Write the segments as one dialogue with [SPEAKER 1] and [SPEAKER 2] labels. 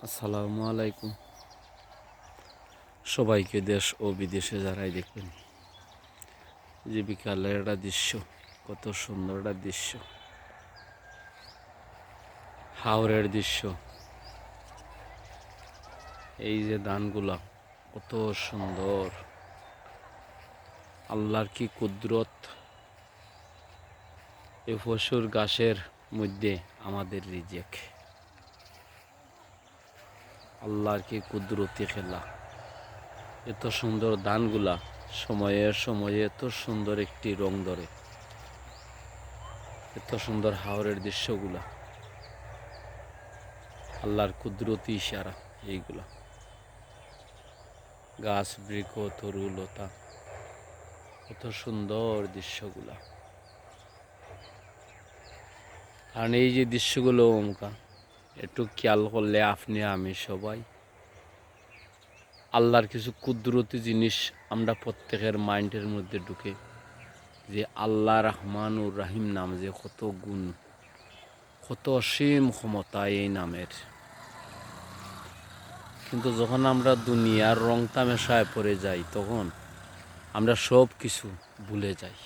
[SPEAKER 1] আসসালামু আলাইকুম। সবাইকে দেশ ও বিদেশে যারাই দেখবেন, যে বিকালের একটা দৃশ্য, কত সুন্দর একটা দৃশ্য, হাওরের দৃশ্য। এই যে ধানগুলা কত সুন্দর, আল্লাহর কি কুদরত। এই পশুর ঘাসের মধ্যে আমাদের রিজেক, আল্লাহর কি কুদরতি খেলা। এত সুন্দর ধানগুলা সময়ে সময়ে এত সুন্দর একটি রং ধরে, এত সুন্দর হাওরের দৃশ্যগুলা, আল্লাহর কুদরতি ইশারা। এইগুলা গাছ, বৃক্ষ, তরু, লতা, কত সুন্দর দৃশ্যগুলা। আর এই যে দৃশ্যগুলো একটু খেয়াল করলে আপনি আমি সবাই আল্লাহর কিছু কুদরতি জিনিস আমরা প্রত্যেকের মাইন্ডের মধ্যে ঢুকে, যে আল্লাহ রহমানুর রাহিম নাম, যে কত গুণ, কত অসীম ক্ষমতা এই নামের। কিন্তু যখন আমরা দুনিয়ার রং তামাশায় পড়ে যাই, তখন আমরা সব কিছু ভুলে যাই।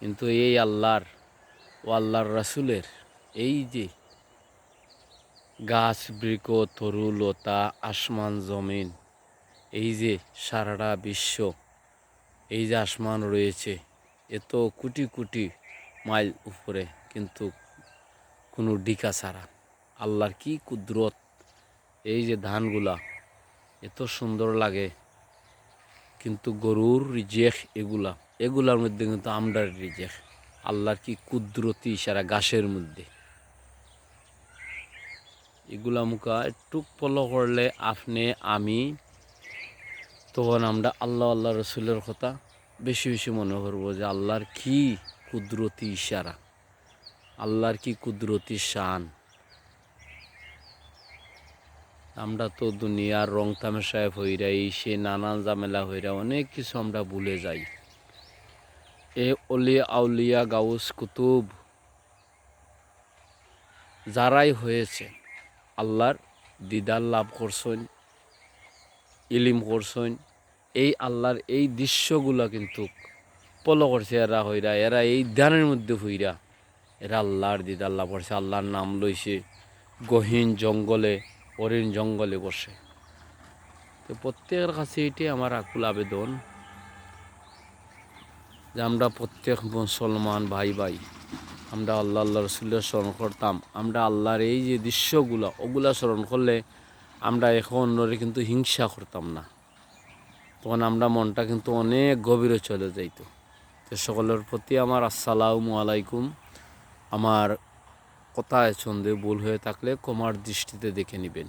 [SPEAKER 1] কিন্তু এই আল্লাহর ও আল্লাহর রাসূলের এই যে গাছ, বৃক্ষ, তরু, লতা, আসমান, জমিন, এই যে সারাটা বিশ্ব, এই যে আসমান রয়েছে এত কোটি কোটি মাইল উপরে, কিন্তু কোনো ডিকা ছাড়া, আল্লাহর কি কুদরত। এই যে ধানগুলা এত সুন্দর লাগে, কিন্তু গরুর রিজেক, এগুলার মধ্যে কিন্তু আমরার রিজেক। আল্লাহর কি কুদরতি সারা ঘাসের মধ্যে এগুলা মুখা একটু ফলো করলে আপনি আমি, তখন আমরা আল্লাহ আল্লাহ রসুলের কথা বেশি বেশি মনে করবো, যে আল্লাহর কি কুদরতি ইশারা, আল্লাহর কি কুদরতি শান। আমরা তো দুনিয়ার রং তামাশায় হইরা, এই সে নানান ঝামেলা হইরা অনেক কিছু আমরা ভুলে যাই। এ অলিয়া আউলিয়া গাউস কুতুব যারাই হয়েছে, আল্লাহর দিদার লাভ করছেন, ইলিম করছেন, এই আল্লাহর এই দৃশ্যগুলা কিন্তু ফলো করছে এরা এই ধ্যানের মধ্যে হইরা এরা আল্লাহর দিদার লাভ করছে, আল্লাহর নাম লইছে, গহীন জঙ্গলে, অরণ্য জঙ্গলে বসে। তো প্রত্যেকের কাছে এটি আমার আকুল আবেদন, যে আমরা প্রত্যেক মুসলমান ভাই ভাই, আমরা আল্লাহ আল্লাহ রসুলের স্মরণ করতাম। আমরা আল্লাহর এই যে দৃশ্যগুলো, ওগুলা স্মরণ করলে আমরা এখন অন্যরে কিন্তু হিংসা করতাম না, তখন আমরা মনটা কিন্তু অনেক গভীরে চলে যাইত। তো সকলের প্রতি আমার আসসালামু আলাইকুম। আমার কথায় ছন্দে ভুল হয়ে থাকলে ক্ষমার দৃষ্টিতে দেখে নেবেন।